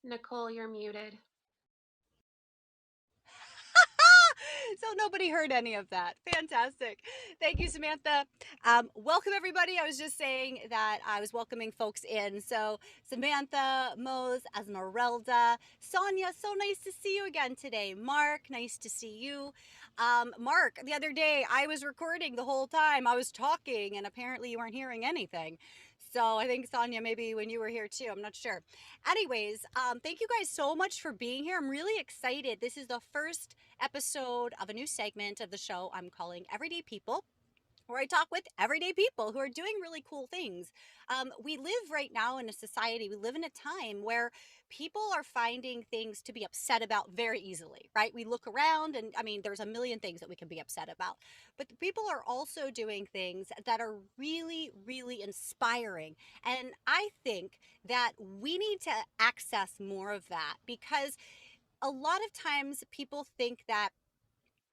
Nicole, you're muted. So nobody heard any of that. Fantastic. Thank you, Samantha. Welcome, everybody. I was just saying that I was welcoming folks in. So, Samantha, Mose, Esmeralda, Sonia, so nice to see you again today. Mark, nice to see you. Mark, the other day I was recording the whole time. I was talking, and apparently you weren't hearing anything. So I think Sonia, maybe when you were here too, I'm not sure. Anyways, thank you guys so much for being here. I'm really excited. This is the first episode of a new segment of the show I'm calling Everyday People, where I talk with everyday people who are doing really cool things. We live right now in a society, we live in a time where people are finding things to be upset about very easily, right? We look around and I mean, there's a million things that we can be upset about, but the people are also doing things that are really, really inspiring. And I think that we need to access more of that because a lot of times people think that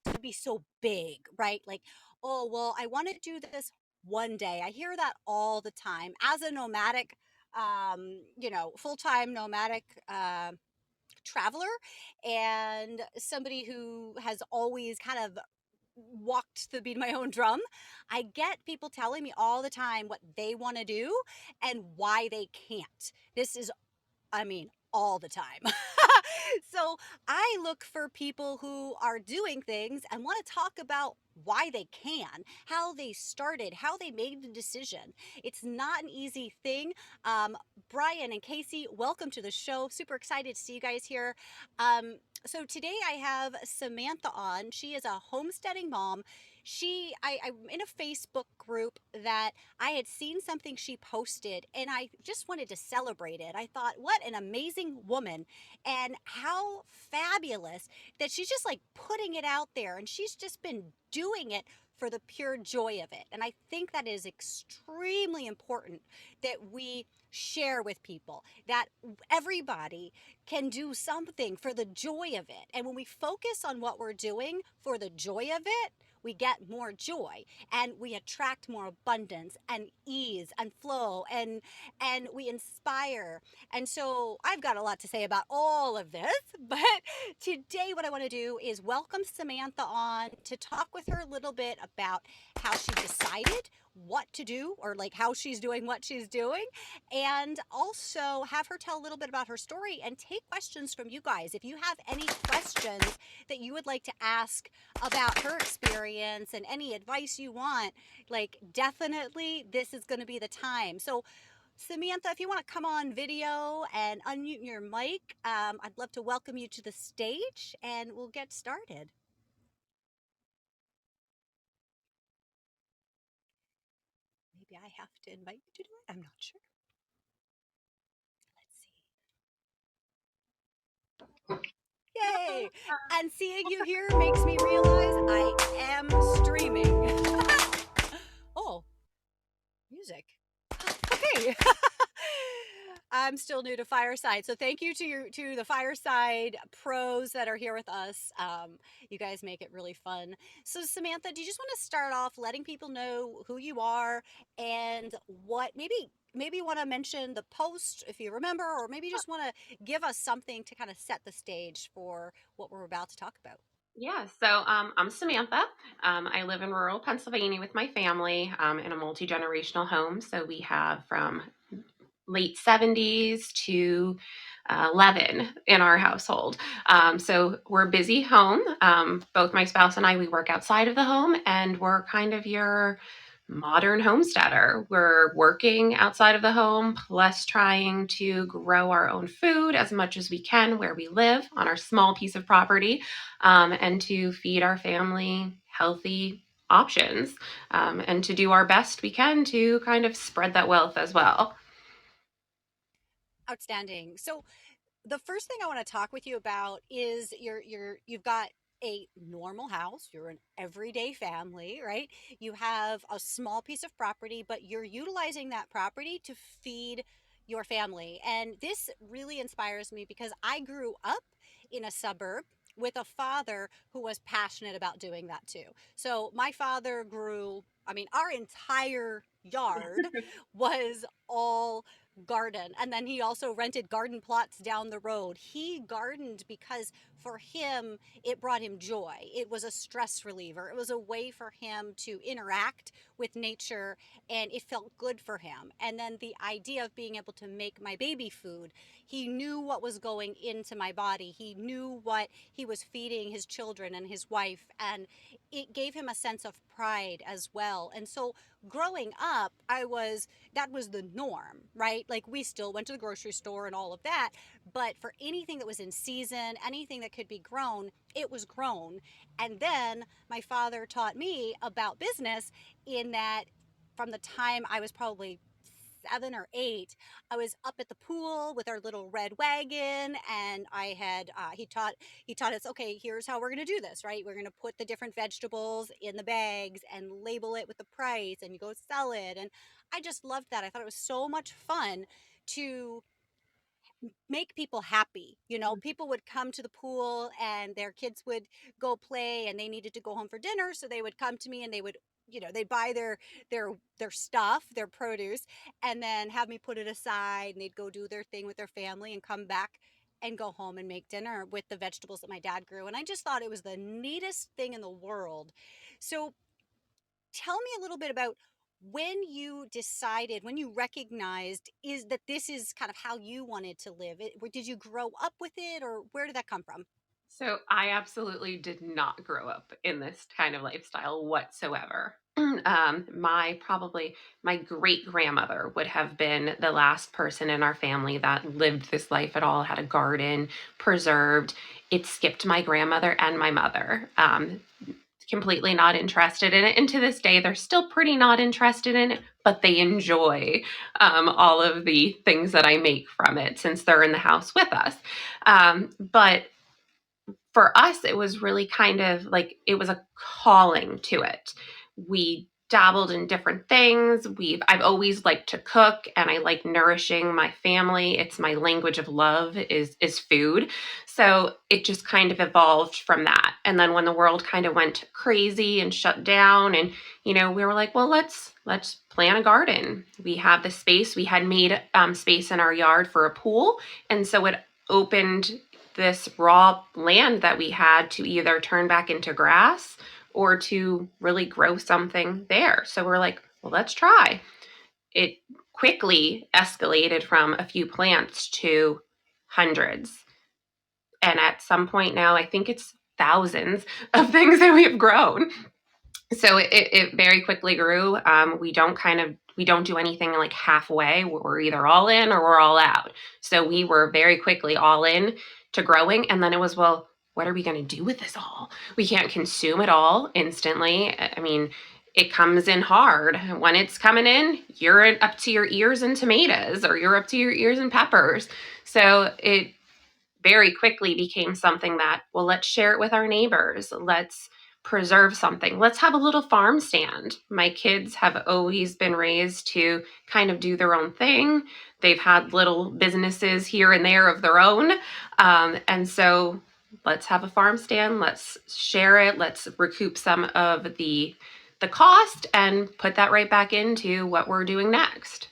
to be so big, right? Like, oh, well, I want to do this one day. I hear that all the time as a nomadic, full-time nomadic traveler and somebody who has always kind of walked the beat of my own drum. I get people telling me all the time what they want to do and why they can't. This is I mean, all the time. So I look for people who are doing things and want to talk about why they can, how they started, how they made the decision. It's not an easy thing. Um, Brian and Casey, welcome to the show. Super excited to see you guys here. So today I have Samantha on. She is a homesteading mom. I'm in a Facebook group that I had seen something she posted and I just wanted to celebrate it. I thought, what an amazing woman and how fabulous that she's just like putting it out there and she's just been doing it for the pure joy of it. And I think that is extremely important that we share with people that everybody can do something for the joy of it. And when we focus on what we're doing for the joy of it, we get more joy and we attract more abundance and ease and flow and we inspire. And so I've got a lot to say about all of this, but today what I want to do is welcome Samantha on to talk with her a little bit about how she decided what to do or like how she's doing what she's doing and also have her tell a little bit about her story and take questions from you guys. If you have any questions that you would like to ask about her experience and any advice you want, like definitely this is going to be the time. So, Samantha, if you want to come on video and unmute your mic, I'd love to welcome you to the stage and we'll get started. Maybe I have to invite you to do it. I'm not sure. Let's see. Yay! And seeing you here makes me realize I am streaming. Oh, music. Okay. I'm still new to Fireside, so thank you to the Fireside pros that are here with us. You guys make it really fun. So Samantha, do you just want to start off letting people know who you are and what maybe you want to mention the post if you remember, or maybe you just want to give us something to kind of set the stage for what we're about to talk about. I'm Samantha. I live in rural Pennsylvania with my family in a multi-generational home. So we have from late 70s to 11 in our household. So we're a busy home. Both my spouse and I, we work outside of the home and we're kind of your modern homesteader. We're working outside of the home, plus trying to grow our own food as much as we can where we live on our small piece of property, and to feed our family healthy options, and to do our best we can to kind of spread that wealth as well. Outstanding. So the first thing I want to talk with you about is you've got a normal house, you're an everyday family, right? You have a small piece of property, but you're utilizing that property to feed your family. And this really inspires me because I grew up in a suburb with a father who was passionate about doing that too. So my father grew, I mean, our entire yard was all garden. And then he also rented garden plots down the road. He gardened because for him, it brought him joy. It was a stress reliever. It was a way for him to interact with nature, and it felt good for him. And then the idea of being able to make my baby food, he knew what was going into my body. He knew what he was feeding his children and his wife, and it gave him a sense of pride as well. And so growing up, that was the norm, right? Like we still went to the grocery store and all of that, but for anything that was in season, anything that could be grown, it was grown. And then my father taught me about business in that from the time I was probably 7 or 8, I was up at the pool with our little red wagon, and I had he taught us, okay, here's how we're going to do this, right? We're going to put the different vegetables in the bags and label it with the price, and you go sell it. And I just loved that. I thought it was so much fun to make people happy. You know, people would come to the pool and their kids would go play and they needed to go home for dinner. So they would come to me and they would, they'd buy their stuff, their produce, and then have me put it aside, and they'd go do their thing with their family and come back and go home and make dinner with the vegetables that my dad grew. And I just thought it was the neatest thing in the world. So tell me a little bit about when you decided, when you recognized is that this is kind of how you wanted to live it. Did you grow up with it, or where did that come from? So I absolutely did not grow up in this kind of lifestyle whatsoever. My probably my great grandmother would have been the last person in our family that lived this life at all, had a garden, preserved. It skipped my grandmother and my mother. Completely not interested in it. And to this day, they're still pretty not interested in it, but they enjoy all of the things that I make from it since they're in the house with us. But for us, it was really kind of like it was a calling to it. We dabbled in different things. I've always liked to cook and I like nourishing my family. It's my language of love is food. So it just kind of evolved from that. And then when the world kind of went crazy and shut down and we were like, well, let's plant a garden. We have the space. We had made space in our yard for a pool, and so it opened this raw land that we had to either turn back into grass or to really grow something there. So we're like, well, let's try. It quickly escalated from a few plants to hundreds. And at some point now, I think it's thousands of things that we've grown. So it very quickly grew. We don't do anything like halfway. We're either all in or we're all out. So we were very quickly all in to growing, and then it was, well, what are we going to do with this all? We can't consume it all instantly. I mean, it comes in hard. When it's coming in, you're up to your ears in tomatoes or you're up to your ears in peppers. So it very quickly became something that, well, let's share it with our neighbors. Let's preserve something. Let's have a little farm stand. My kids have always been raised to kind of do their own thing. They've had little businesses here and there of their own. And so let's have a farm stand. Let's share it. Let's recoup some of the cost and put that right back into what we're doing next.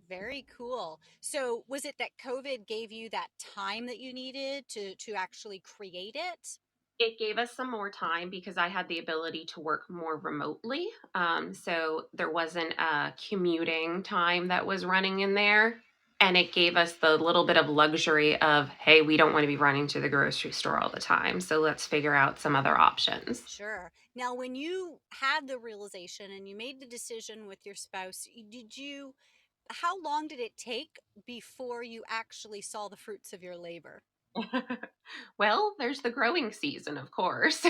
Very cool. So was it that COVID gave you that time that you needed to actually create it? It gave us some more time because I had the ability to work more remotely. So there wasn't a commuting time that was running in there. And it gave us the little bit of luxury of, hey, we don't want to be running to the grocery store all the time. So let's figure out some other options. Sure. Now, when you had the realization and you made the decision with your spouse, how long did it take before you actually saw the fruits of your labor? Well, there's the growing season, of course.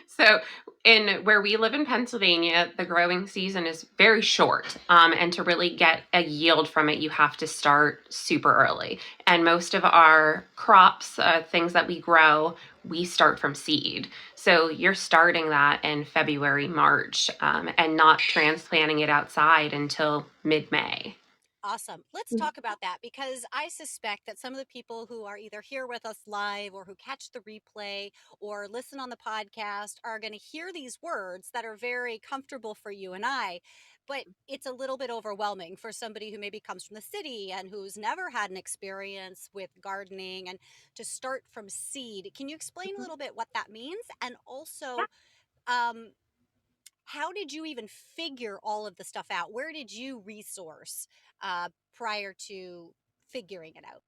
So, in where we live in Pennsylvania, the growing season is very short. And to really get a yield from it, you have to start super early. And most of our crops, things that we grow, we start from seed. So, you're starting that in February, March, and not transplanting it outside until mid May. Awesome. Let's talk about that because I suspect that some of the people who are either here with us live or who catch the replay or listen on the podcast are going to hear these words that are very comfortable for you and I. but it's a little bit overwhelming for somebody who maybe comes from the city and who's never had an experience with gardening and to start from seed. Can you explain a Mhm. little bit what that means? And Yeah. also, um, how did you even figure all of the stuff out? Where did you resource prior to figuring it out?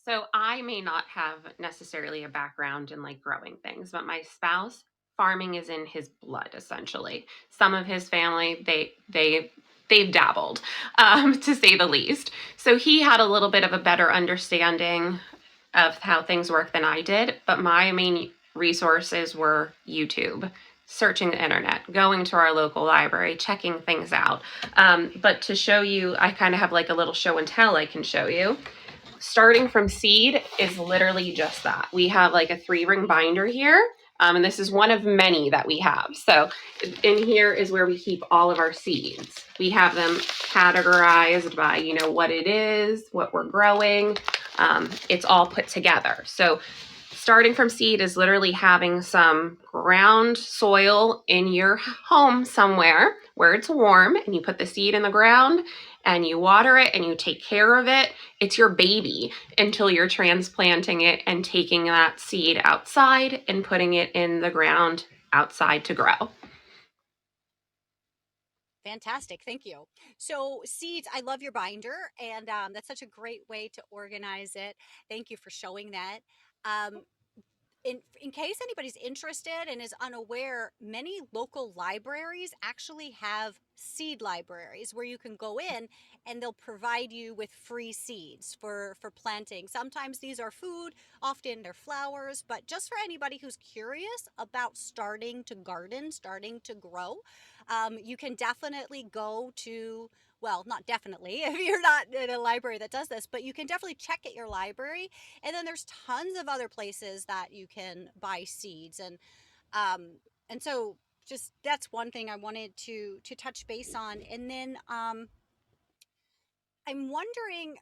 So I may not have necessarily a background in like growing things, but my spouse, farming is in his blood essentially. Some of his family, they've dabbled, to say the least. So he had a little bit of a better understanding of how things work than I did, but my main resources were YouTube, searching the internet, going to our local library, checking things out. But to show you, I kind of have like a little show and tell I can show you. Starting from seed is literally just that. We have like a 3-ring binder here. And this is one of many that we have. So in here is where we keep all of our seeds. We have them categorized by, what it is, what we're growing. It's all put together. So starting from seed is literally having some ground soil in your home somewhere where it's warm, and you put the seed in the ground and you water it and you take care of it. It's your baby until you're transplanting it and taking that seed outside and putting it in the ground outside to grow. Fantastic. Thank you. So, seeds, I love your binder, and that's such a great way to organize it. Thank you for showing that. Um, in case anybody's interested and is unaware, many local libraries actually have seed libraries where you can go in and they'll provide you with free seeds for planting. Sometimes these are food, often they're flowers, but just for anybody who's curious about starting to garden, starting to grow, you can definitely go to, well, not definitely if you're not in a library that does this, but you can definitely check at your library. And then there's tons of other places that you can buy seeds. Um, and so just that's one thing I wanted to touch base on. And then I'm wondering,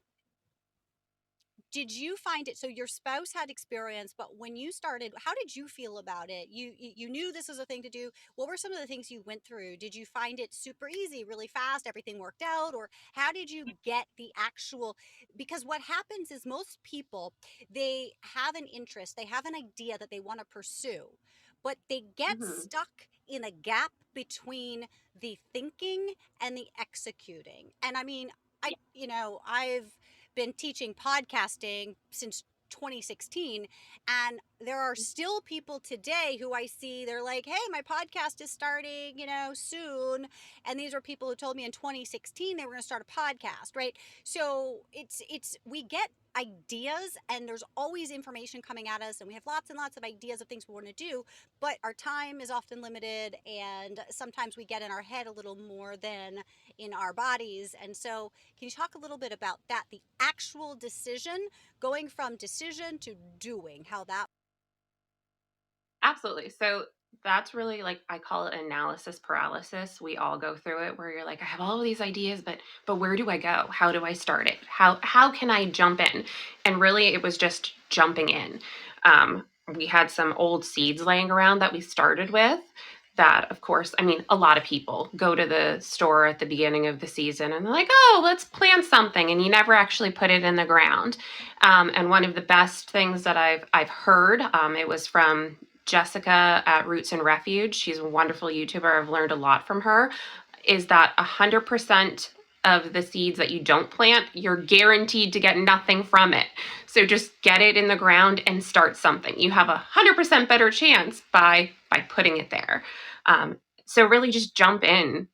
did you find it, so your spouse had experience, but when you started, how did you feel about it? You knew this was a thing to do. What were some of the things you went through? Did you find it super easy, really fast, everything worked out? Or how did you get the actual, because what happens is most people, they have an interest, they have an idea that they want to pursue, but they get Mm-hmm. stuck in a gap between the thinking and the executing. And I mean, Yeah. I've been teaching podcasting since 2016, and there are still people today who I see, they're like, hey, my podcast is starting soon, and these are people who told me in 2016 they were going to start a podcast, right? So it's we get ideas, and there's always information coming at us, and we have lots and lots of ideas of things we want to do, but our time is often limited, and sometimes we get in our head a little more than in our bodies. And so can you talk a little bit about that? The actual decision, going from decision to doing, how that. Absolutely. So that's really like I call it analysis paralysis. We all go through it where you're like, I have all of these ideas, but where do I go? How do I start it? How can I jump in? And really it was just jumping in. We had some old seeds laying around that we started with that, of course, I mean, a lot of people go to the store at the beginning of the season and they're like, oh, let's plant something. And you never actually put it in the ground. And one of the best things that I've heard, it was from Jessica at Roots and Refuge. She's a wonderful YouTuber. I've learned a lot from her. Is that 100% of the seeds that you don't plant, you're guaranteed to get nothing from it. So just get it in the ground and start something. You have 100% better chance by putting it there. So really just jump in.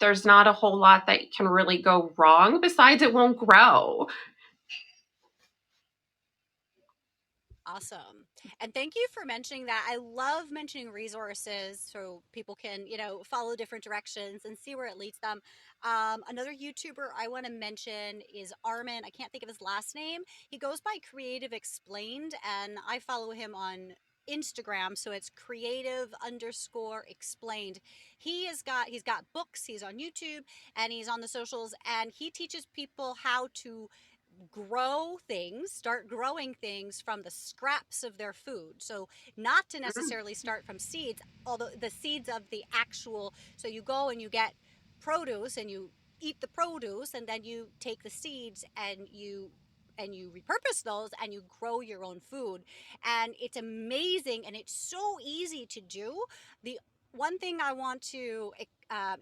There's not a whole lot that can really go wrong besides it won't grow. Awesome. And thank you for mentioning that. I love mentioning resources so people can, follow different directions and see where it leads them. Another YouTuber I want to mention is Armin. I can't think of his last name. He goes by Creative Explained, and I follow him on Instagram. So it's creative_explained. He's got books, he's on YouTube, and he's on the socials, and he teaches people how to grow things, start growing things from the scraps of their food. So, not to Mm, necessarily start from seeds, although the seeds of the actual, so you go and you get produce and you eat the produce, and then you take the seeds and you repurpose those and you grow your own food. And it's amazing and it's so easy to do. The one thing I want to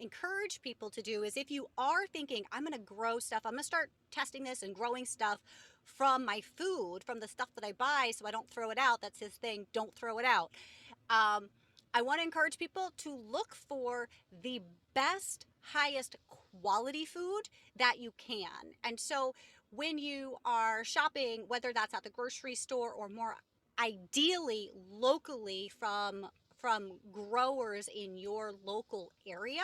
encourage people to do is, if you are thinking, I'm going to grow stuff, I'm going to start testing this and growing stuff from my food, from the stuff that I buy, so I don't throw it out. That's his thing, don't throw it out. um, I want to encourage people to look for the best, highest quality food that you can. And so when you are shopping, whether that's at the grocery store or more ideally locally from growers in your local area,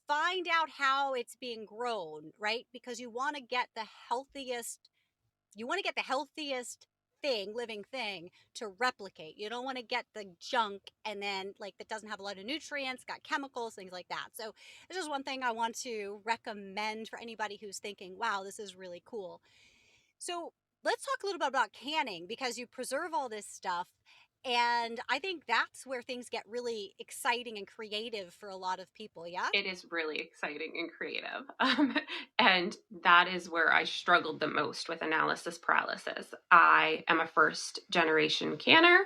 find out how it's being grown, right? Because you want to get the healthiest living thing to replicate. You don't want to get the junk and then like that doesn't have a lot of nutrients, got chemicals, things like that. So this is one thing I want to recommend for anybody who's thinking, wow, this is really cool. So let's talk a little bit about canning, because you preserve all this stuff. And I think that's where things get really exciting and creative for a lot of people. Yeah. It is really exciting and creative. And that is where I struggled the most with analysis paralysis. I am a first generation canner.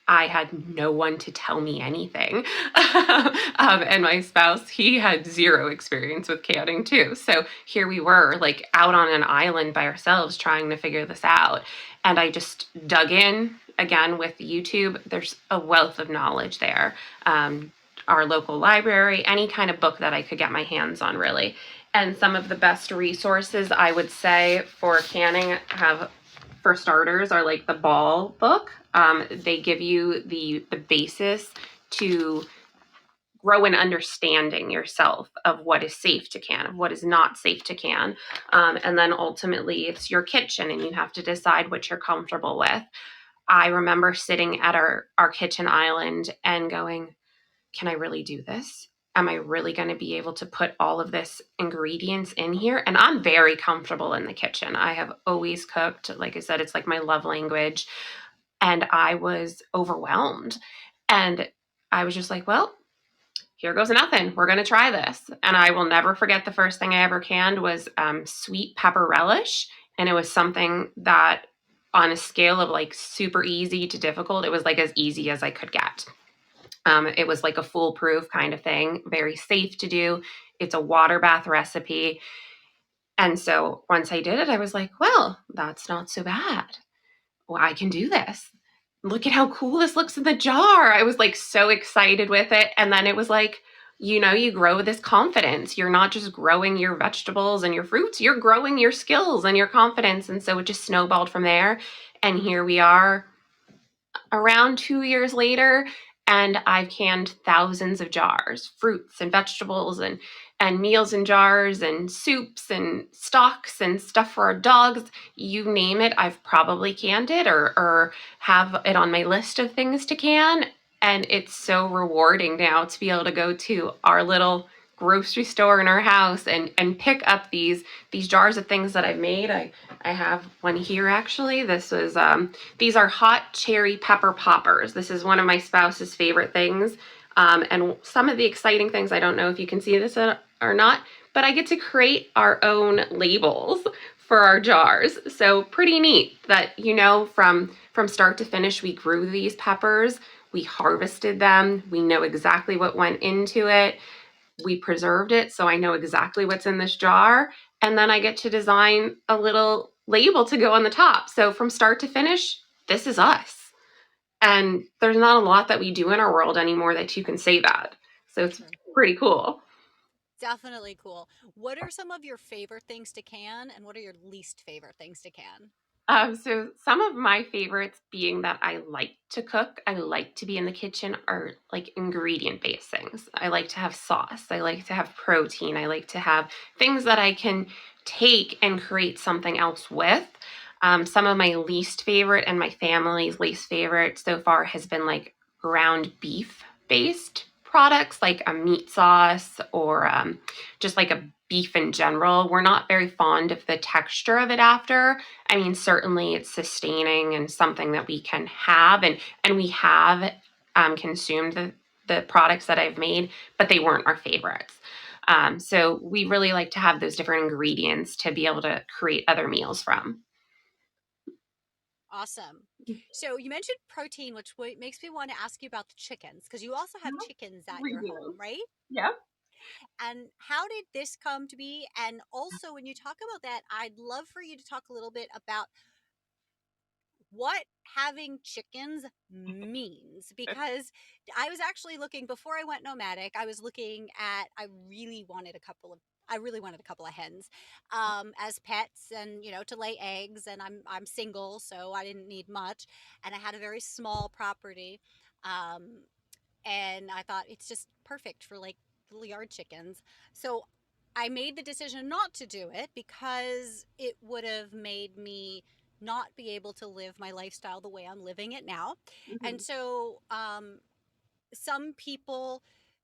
I had no one to tell me anything. And my spouse, he had zero experience with canning too. So here we were, like out on an island by ourselves trying to figure this out. And I just dug in again with YouTube. There's a wealth of knowledge there. Our local library, any kind of book that I could get my hands on, really. And some of the best resources I would say for canning have, for starters, are like the Ball book. They give you the basis to grow an understanding yourself of what is safe to can, of what is not safe to can. And then ultimately it's your kitchen and you have to decide what you're comfortable with. I remember sitting at our kitchen island and going, can I really do this? Am I really going to be able to put all of this ingredients in here? And I'm very comfortable in the kitchen. I have always cooked. Like I said, it's like my love language. And I was overwhelmed. And I was just like, well, here goes nothing. We're going to try this. And I will never forget the first thing I ever canned was sweet pepper relish. And it was something that, on a scale of like super easy to difficult, it was like as easy as I could get. It was like a foolproof kind of thing, very safe to do. It's a water bath recipe. And so once I did it, I was like, well, that's not so bad. Well, I can do this. Look at how cool this looks in the jar. I was like so excited with it. And then it was like, you grow this confidence. You're not just growing your vegetables and your fruits, you're growing your skills and your confidence. And so it just snowballed from there. And here we are around 2 years later, and I've canned thousands of jars, fruits and vegetables and meals in jars and soups and stocks and stuff for our dogs. You name it, I've probably canned it or have it on my list of things to can. And it's so rewarding now to be able to go to our little grocery store in our house and pick up these jars of things that I've made. I have one here actually. These are hot cherry pepper poppers. This is one of my spouse's favorite things. And some of the exciting things, I don't know if you can see this or not, but I get to create our own labels for our jars. So pretty neat that, from start to finish, we grew these peppers, we harvested them, we know exactly what went into it, we preserved it, so I know exactly what's in this jar. And then I get to design a little label to go on the top. So from start to finish, this is us. And there's not a lot that we do in our world anymore that you can say that. So it's Sure. pretty cool. Definitely cool. What are some of your favorite things to can, and what are your least favorite things to can? So some of my favorites, being that I like to cook, I like to be in the kitchen, are like ingredient based things. I like to have sauce. I like to have protein. I like to have things that I can take and create something else with. Some of my least favorite and my family's least favorite so far has been like ground beef based products, like a meat sauce or just like a beef in general. We're not very fond of the texture of it after. I mean, certainly it's sustaining and something that we can have, and we have consumed the products that I've made, but they weren't our favorites. So we really like to have those different ingredients to be able to create other meals from. Awesome. So you mentioned protein, which makes me want to ask you about the chickens because you also have chickens at We your home, do. right? Yeah. And how did this come to be? And also, when you talk about that, I'd love for you to talk a little bit about what having chickens means because I was actually looking before I went nomadic. I was looking at I really wanted a couple of hens as pets and to lay eggs, and I'm single, so I didn't need much, and I had a very small property. Um, and I thought it's just perfect for like little yard chickens. So I made the decision not to do it because it would have made me not be able to live my lifestyle the way I'm living it now. And Mhm. so some people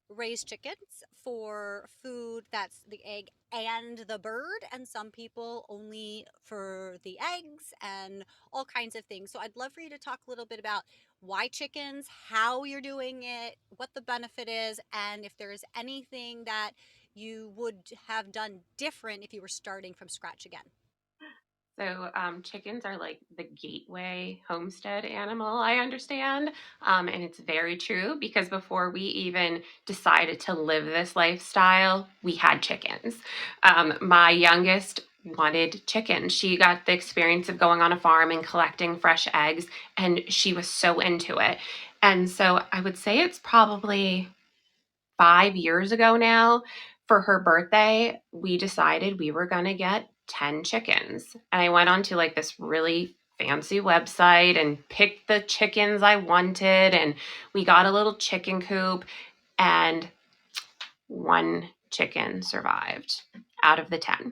raise chickens for food that's the egg and the bird, and some people only for the eggs and all kinds of things. So I'd love for you to talk a little bit about why chickens, how you're doing it, what the benefit is, and if there's anything that you would have done different if you were starting from scratch again. So, chickens are like the gateway homestead animal, I understand. And it's very true because before we even decided to live this lifestyle, we had chickens. My youngest wanted chickens. She got the experience of going on a farm and collecting fresh eggs, and she was so into it. And so, I would say it's probably 5 years ago now, for her birthday, we decided we were going to get 10 chickens. And I went onto like this really fancy website and picked the chickens I wanted. And we got a little chicken coop, and one chicken survived out of the 10.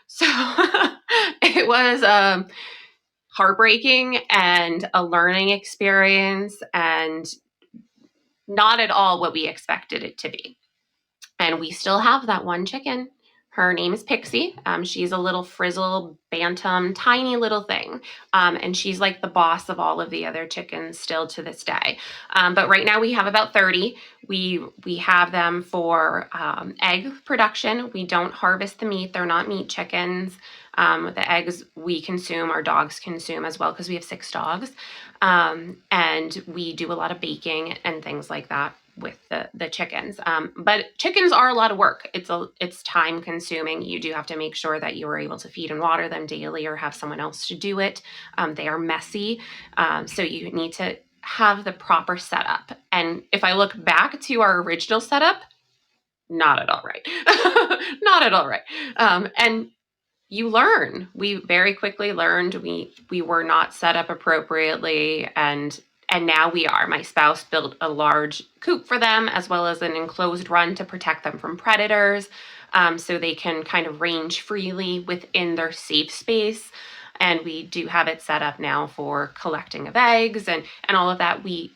So it was heartbreaking and a learning experience, and not at all what we expected it to be. And we still have that one chicken. Her name is Pixie. She's a little frizzle bantam, tiny little thing. And she's like the boss of all of the other chickens still to this day. But right now we have about 30. We have them for egg production. We don't harvest the meat. They're not meat chickens. The eggs we consume, our dogs consume as well because we have 6 dogs. And we do a lot of baking and things like that with the chickens. But chickens are a lot of work. It's time consuming. You do have to make sure that you are able to feed and water them daily or have someone else to do it. They are messy, so you need to have the proper setup. And if I look back to our original setup, not at all right. Not at all right. And you learn. We very quickly learned we were not set up appropriately, and now we are. My spouse built a large coop for them as well as an enclosed run to protect them from predators, so they can kind of range freely within their safe space. And we do have it set up now for collecting of eggs and all of that. We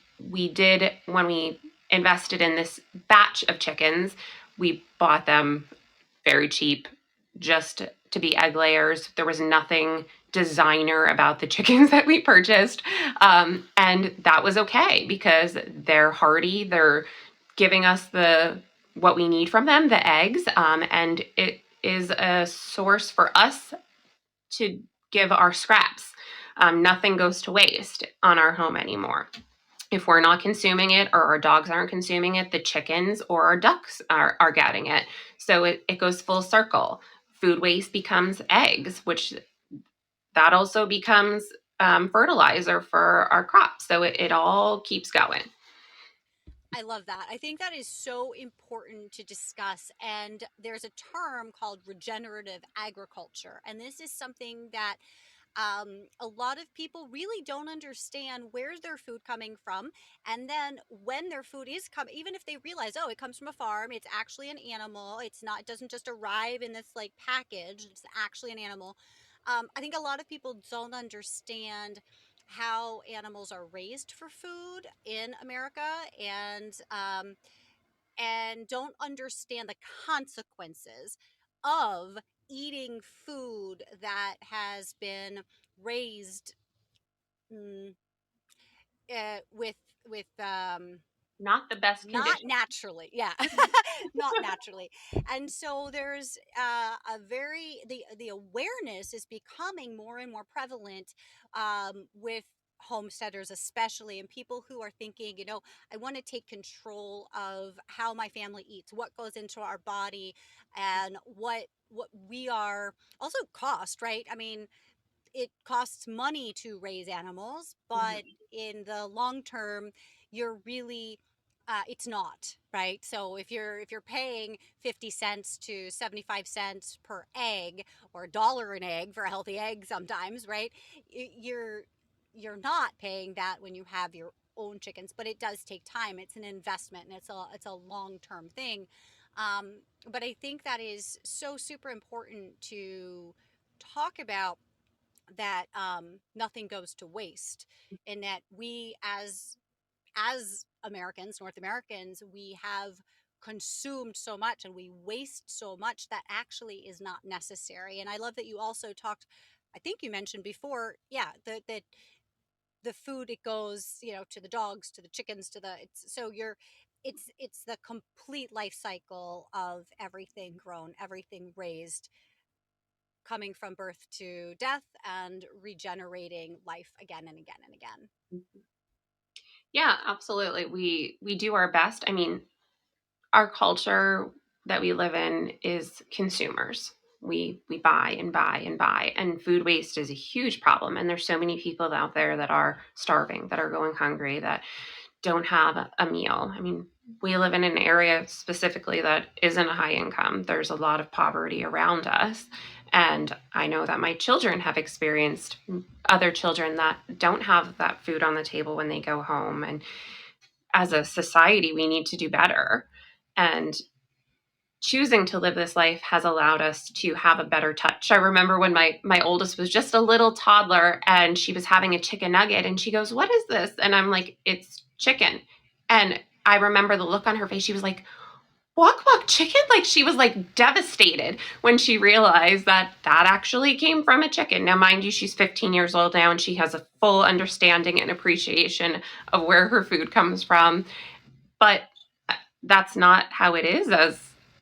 did when we invested in this batch of chickens. We bought them very cheap, just to be egg layers. There was nothing designer about the chickens that we purchased. And that was okay because they're hardy. They're giving us the what we need from them, the eggs. And it is a source for us to give our scraps. Nothing goes to waste on our home anymore. If we're not consuming it or our dogs aren't consuming it, the chickens or our ducks are getting it. So it goes full circle. Food waste becomes eggs, which that also becomes fertilizer for our crops. So it all keeps going. I love that. I think that is so important to discuss. And there's a term called regenerative agriculture. And this is something that a lot of people really don't understand where's their food coming from. And then when their food is coming, even if they realize, oh, it comes from a farm, it's actually an animal. It's not, it doesn't just arrive in this like package, it's actually an animal. I think a lot of people don't understand how animals are raised for food in America, and don't understand the consequences of eating food that has been raised mm, with with Not the best not condition. naturally. Yeah. Not naturally. And so there's a very the awareness is becoming more and more prevalent with homesteaders especially, and people who are thinking, I want to take control of how my family eats, what goes into our body, and what we are also cost, right? I mean, it costs money to raise animals, but Mhm. in the long term, you're really it's not right. So if you're paying 50 cents to 75 cents per egg, or a dollar an egg for a healthy egg sometimes, right? You're not paying that when you have your own chickens, but it does take time. It's an investment, and it's a long term thing. Um, but I think that is so super important to talk about, that nothing goes to waste, and that we as Americans, North Americans, we have consumed so much and we waste so much that actually is not necessary. And I love that you also talked, I think you mentioned before, yeah, that the food, it goes, to the dogs, to the chickens, to the it's so you're it's the complete life cycle of everything grown, everything raised, coming from birth to death and regenerating life again and again and again. Yeah, absolutely. We do our best. I mean, our culture that we live in is consumers. We buy and buy and buy, and food waste is a huge problem. And there's so many people out there that are starving, that are going hungry, that don't have a meal. I mean, we live in an area specifically that isn't a high income. There's a lot of poverty around us. And I know that my children have experienced other children that don't have that food on the table when they go home. And as a society, we need to do better. And choosing to live this life has allowed us to have a better touch. I remember when my oldest was just a little toddler and she was having a chicken nugget and she goes, "What is this?" And I'm like, "It's chicken." And I remember the look on her face. She was like, "Walk walk chicken?" Like she was like devastated when she realized that that actually came from a chicken. Now mind you, she's 15 years old now and she has a full understanding and appreciation of where her food comes from, but that's not how it is as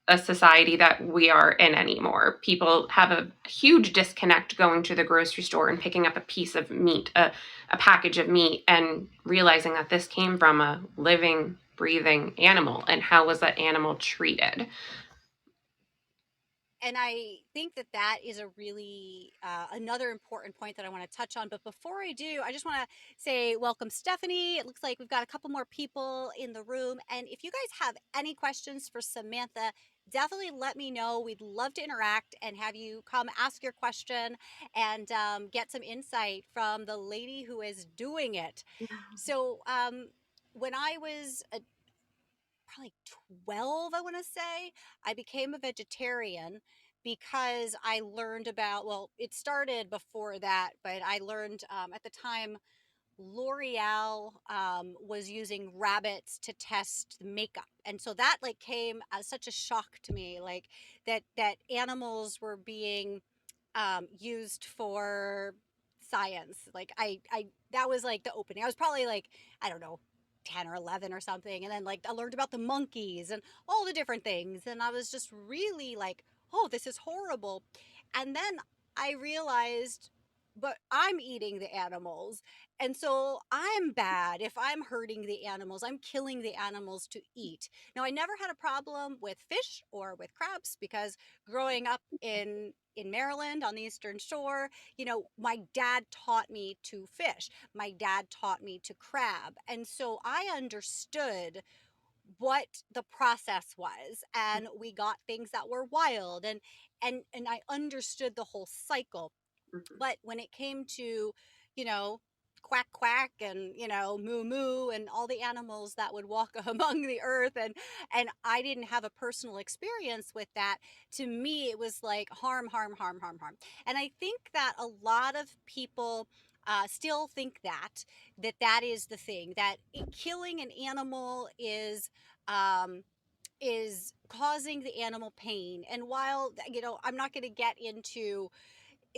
a society that we are in anymore. People have a huge disconnect going to the grocery store and picking up a piece of meat, a package of meat, and realizing that this came from a living, breathing animal. And how was that animal treated? And I think that that is a really another important point that I want to touch on. But before I do, I just want to say welcome, Stephanie. It looks like we've got a couple more people in the room. And if you guys have any questions for Samantha, definitely let me know. We'd love to interact and have you come ask your question and get some insight from the lady who is doing it. So, when I was probably 12, I want to say, I became a vegetarian because I learned about, well, it started before that, but I learned at the time L'Oreal was using rabbits to test makeup. And so that like came as such a shock to me, like that animals were being used for science. Like I that was like the opening. I was probably like, I don't know, 10 or 11 or something. And then like I learned about the monkeys and all the different things. And I was just really like, oh, this is horrible. And then I realized, but I'm eating the animals. And so I'm bad if I'm hurting the animals. I'm killing the animals to eat. Now, I never had a problem with fish or with crabs because growing up in Maryland on the Eastern Shore, my dad taught me to fish. My dad taught me to crab. And so I understood what the process was, and we got things that were wild, and I understood the whole cycle. Mhm. But when it came to, you know, quack quack and moo moo and all the animals that would walk among the earth, and I didn't have a personal experience with that, to me it was like harm, harm, harm, harm, harm. And I think that a lot of people still think that is the thing, that killing an animal um is causing the animal pain. And while I'm not going to get into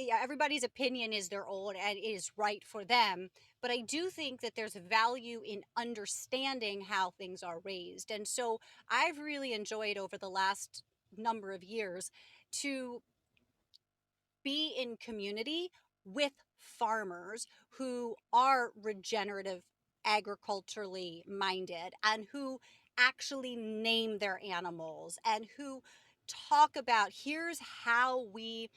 yeah, everybody's opinion is their own and is right for them. But I do think that there's value in understanding how things are raised. And so I've really enjoyed over the last number of years to be in community with farmers who are regenerative, agriculturally minded, and who actually name their animals and who talk about here's how we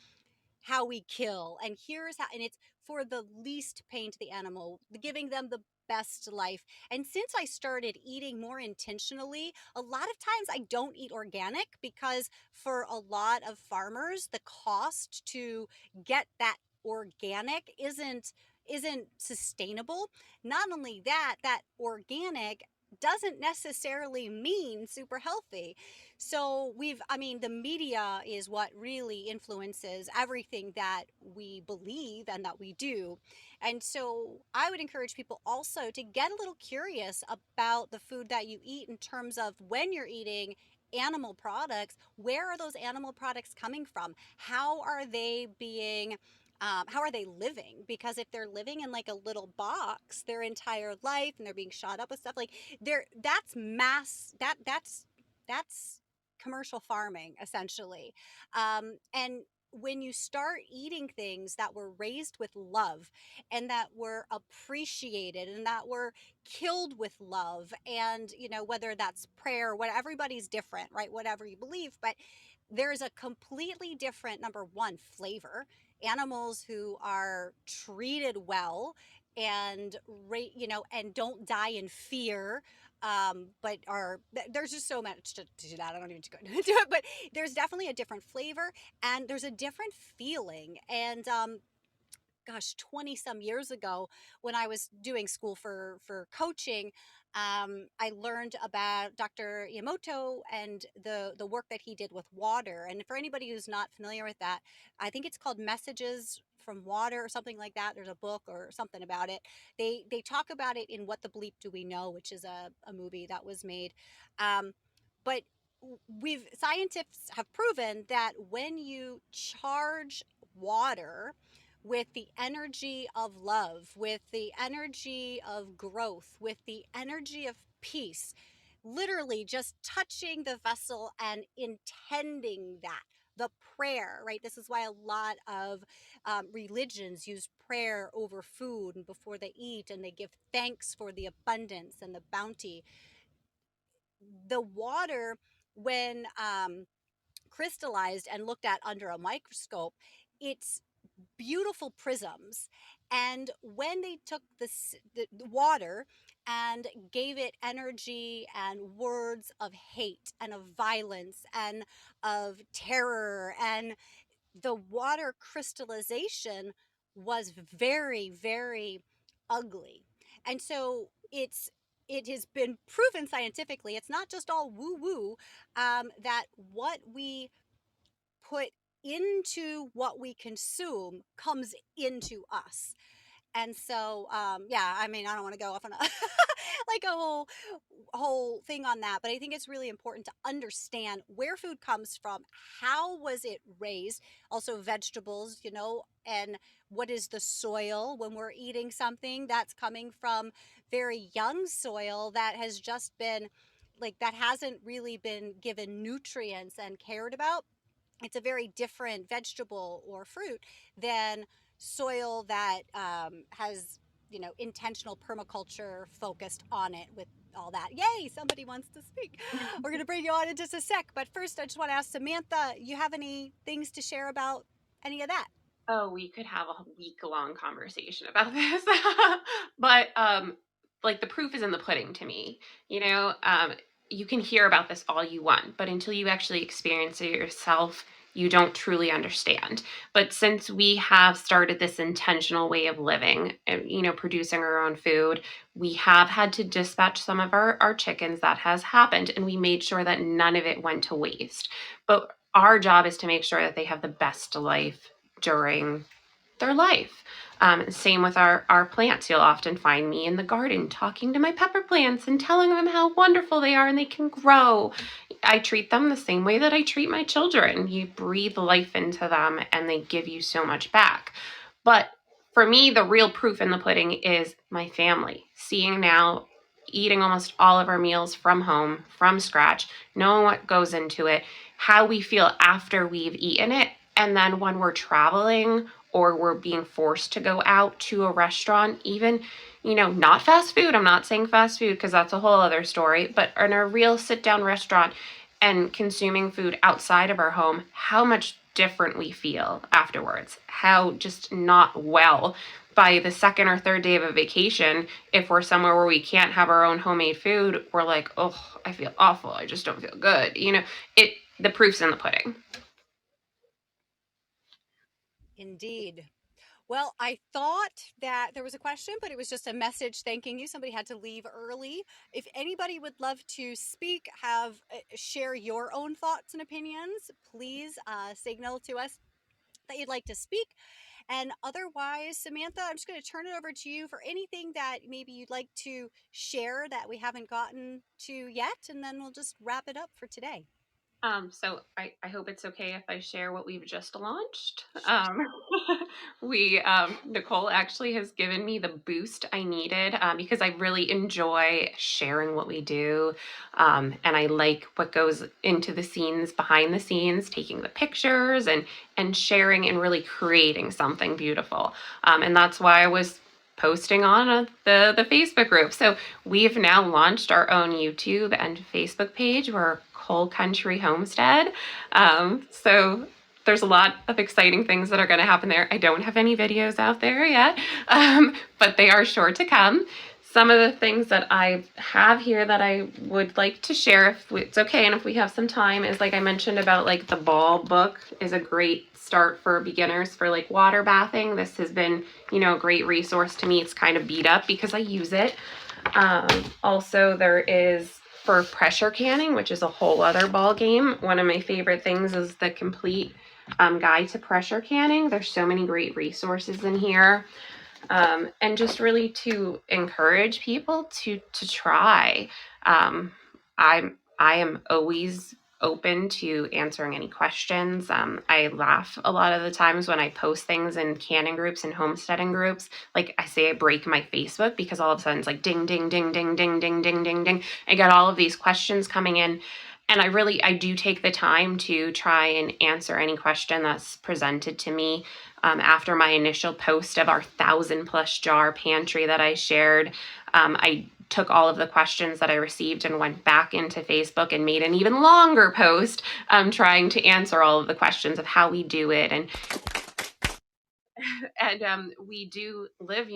kill, and here's how, and it's for the least pain to the animal, giving them the best life. And since I started eating more intentionally, a lot of times I don't eat organic because for a lot of farmers the cost to get that organic isn't sustainable. Not only that, that organic doesn't necessarily mean super healthy. So I mean, the media is what really influences everything that we believe and that we do. And so I would encourage people also to get a little curious about the food that you eat in terms of when you're eating animal products, where are those animal products coming from? How are they living? Because if they're living in like a little box their entire life and they're being shot up with stuff like that's mass that's commercial farming essentially. And when you start eating things that were raised with love and that were appreciated and that were killed with love, and whether that's prayer, what, everybody's different, right? Whatever you believe, but there's a completely different, number one, flavor. Animals who are treated well and and don't die in fear, but there's just so much to do that. I don't even go into it, but there's definitely a different flavor and there's a different feeling. And gosh, 20 some years ago, when I was doing school for coaching, I learned about Dr. Yamoto and the work that he did with water. And for anybody who's not familiar with that, I think it's called Messages from Water or something like that. There's a book or something about it. They talk about it in What the Bleep Do We Know, which is a movie that was made. Um, but we've scientists have proven that when you charge water with the energy of love, with the energy of growth, with the energy of peace, literally just touching the vessel and intending that. The prayer, right? This is why a lot of religions use prayer over food and before they eat, and they give thanks for the abundance and the bounty. The water, when crystallized and looked at under a microscope, it's beautiful prisms. And when they took the water and gave it energy and words of hate and of violence and of terror, and the water crystallization was very, very ugly. And so it has been proven scientifically, it's not just all woo woo, that what we put into what we consume comes into us. And so, yeah, I mean, I don't want to go off on a like a whole thing on that, but I think it's really important to understand where food comes from, how was it raised, also vegetables, and what is the soil when we're eating something that's coming from very young soil that has just been like that hasn't really been given nutrients and cared about. It's a very different vegetable or fruit than soil that has intentional permaculture focused on it with all that. Yay, somebody wants to speak. We're going to bring you on in just a sec, but first I just want to ask Samantha, you have any things to share about any of that? Oh, we could have a week-long conversation about this. But like the proof is in the pudding to me. You know, you can hear about this all you want, but until you actually experience it yourself, you don't truly understand. But since we have started this intentional way of living, producing our own food, we have had to dispatch some of our chickens. That has happened, and we made sure that none of it went to waste. But our job is to make sure that they have the best life during their life. Same with our plants. You'll often find me in the garden talking to my pepper plants and telling them how wonderful they are and they can grow. I treat them the same way that I treat my children. You breathe life into them and they give you so much back. But for me, the real proof in the pudding is my family. Seeing now, eating almost all of our meals from home, from scratch, knowing what goes into it, how we feel after we've eaten it. And then when we're traveling or we're being forced to go out to a restaurant, even, not fast food. I'm not saying fast food because that's a whole other story, but in a real sit down restaurant and consuming food outside of our home, how much different we feel afterwards, how just not well by the second or third day of a vacation. If we're somewhere where we can't have our own homemade food, we're like, oh, I feel awful. I just don't feel good. The proof's in the pudding. Indeed. Well, I thought that there was a question, but it was just a message thanking you. Somebody had to leave early. If anybody would love to speak, share your own thoughts and opinions, please signal to us that you'd like to speak. And otherwise, Samantha, I'm just going to turn it over to you for anything that maybe you'd like to share that we haven't gotten to yet, and then we'll just wrap it up for today. So I hope it's okay if I share what we've just launched. Sure. Nicole actually has given me the boost I needed because I really enjoy sharing what we do. And I like what goes into the scenes, behind the scenes, taking the pictures and sharing and really creating something beautiful. And that's why I was posting on the Facebook group. So we've now launched our own YouTube and Facebook page. We're Coal Country Homestead. So there's a lot of exciting things that are going to happen there. I don't have any videos out there yet, but they are sure to come. Some of the things that I have here that I would like to share, if it's okay and if we have some time, is like I mentioned about like the ball book is a great start for beginners for like water bathing. This has been, a great resource to me. It's kind of beat up because I use it. Also, there is for pressure canning, which is a whole other ball game. One of my favorite things is the complete guide to pressure canning. There's so many great resources in here, and just really to encourage people to try. I am always open to answering any questions. I laugh a lot of the times when I post things in canning groups and homesteading groups. Like I say, I break my Facebook because all of a sudden it's like ding, ding, ding, ding, ding, ding, ding, ding, ding. I got all of these questions coming in. And I do take the time to try and answer any question that's presented to me. After my initial post of our 1,000+ jar pantry that I shared, I took all of the questions that I received and went back into Facebook and made an even longer post trying to answer all of the questions of how we do it and we do live,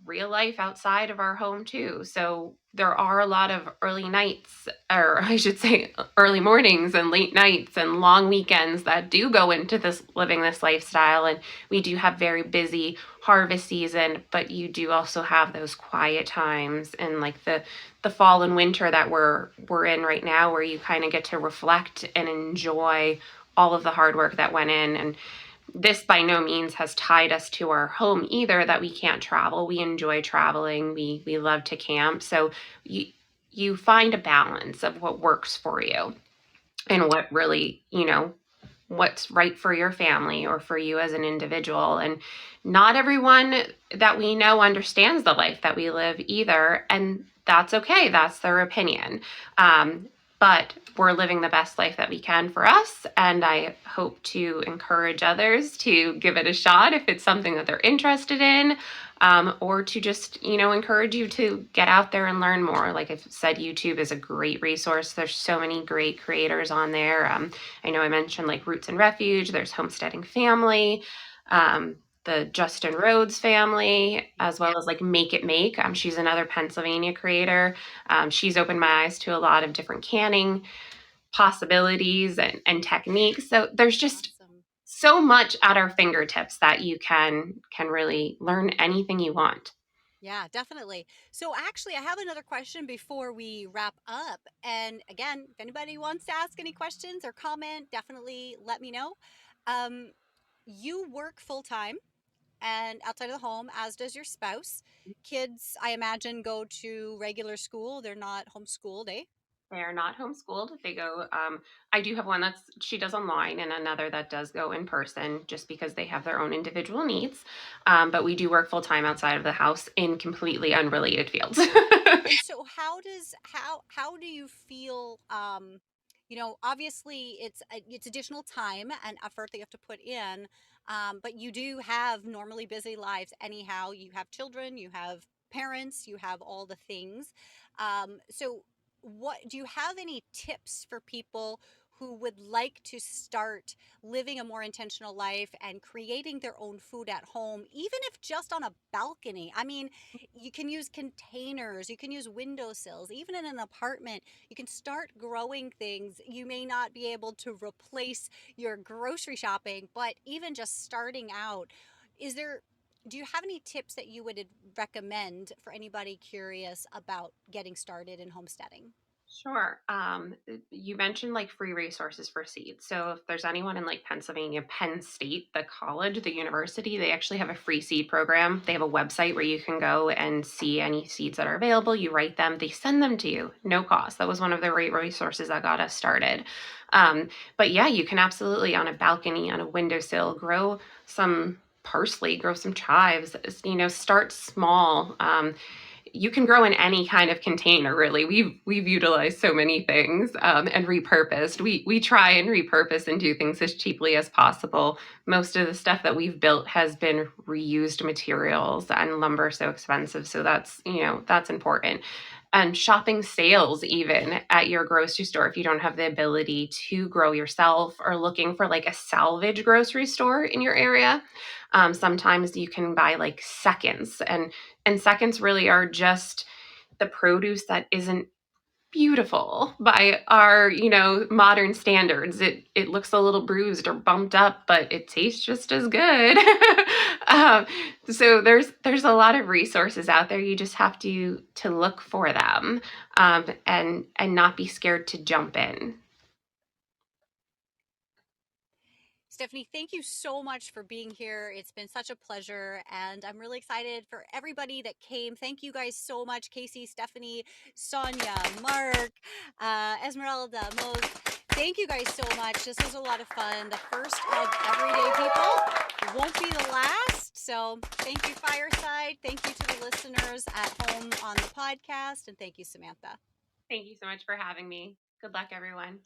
real life outside of our home too. So there are a lot of early nights, or I should say early mornings and late nights and long weekends that do go into this living this lifestyle. And we do have very busy harvest season, but you do also have those quiet times and like the fall and winter that we're in right now, where you kind of get to reflect and enjoy all of the hard work that went in. And this by no means has tied us to our home either, that we can't travel. We enjoy traveling. We love to camp. So you find a balance of what works for you and what really, what's right for your family or for you as an individual. And not everyone that we know understands the life that we live either. And that's okay. That's their opinion. But we're living the best life that we can for us. And I hope to encourage others to give it a shot if it's something that they're interested in, or to just, encourage you to get out there and learn more. Like I've said, YouTube is a great resource. There's so many great creators on there. I know I mentioned like Roots and Refuge, there's Homesteading Family, the Justin Rhodes family, as well as like Make It Make. She's another Pennsylvania creator. She's opened my eyes to a lot of different canning possibilities and techniques. So there's just Awesome. so much at our fingertips that you can really learn anything you want. Yeah, definitely. So, actually, I have another question before we wrap up. And again, if anybody wants to ask any questions or comment, definitely let me know. Um, you work full time and outside of the home, as does your spouse. Kids, I imagine, go to regular school. They're not homeschooled, eh? They are not homeschooled. They go, I do have one that's she does online and another that does go in person just because they have their own individual needs. But we do work full time outside of the house in completely unrelated fields. And so how do you feel, obviously it's additional time and effort that you have to put in, but you do have normally busy lives anyhow. You have children, you have parents, you have all the things. So what do you have any tips for people who would like to start living a more intentional life and creating their own food at home, even if just on a balcony? I mean, you can use containers, you can use windowsills, even in an apartment. You can start growing things. You may not be able to replace your grocery shopping, but even just starting out, is there do you have any tips that you would recommend for anybody curious about getting started in homesteading? Sure. You mentioned like free resources for seeds. So if there's anyone in like Pennsylvania, Penn State, the college, the university, they actually have a free seed program. They have a website where you can go and see any seeds that are available. You write them, they send them to you, no cost. That was one of the great resources that got us started. Um, but yeah, you can absolutely on a balcony, on a windowsill, grow some parsley, grow some chives, start small. You can grow in any kind of container, really. We've utilized so many things, and repurposed. We try and repurpose and do things as cheaply as possible. Most of the stuff that we've built has been reused materials, and lumber is so expensive, so that's important. And shopping sales, even at your grocery store, if you don't have the ability to grow yourself, or looking for like a salvage grocery store in your area. Sometimes you can buy like seconds, and seconds really are just the produce that isn't beautiful by our modern standards. It looks a little bruised or bumped up, but it tastes just as good. um, so there's a lot of resources out there. You just have to look for them, and not be scared to jump in. Stephanie, thank you so much for being here. It's been such a pleasure, and I'm really excited for everybody that came. Thank you guys so much, Casey, Stephanie, Sonia, Mark, Esmeralda, Mose. Thank you guys so much. This was a lot of fun. The first of Everyday People won't be the last. So thank you, Fireside. Thank you to the listeners at home on the podcast, and thank you, Samantha. Thank you so much for having me. Good luck, everyone.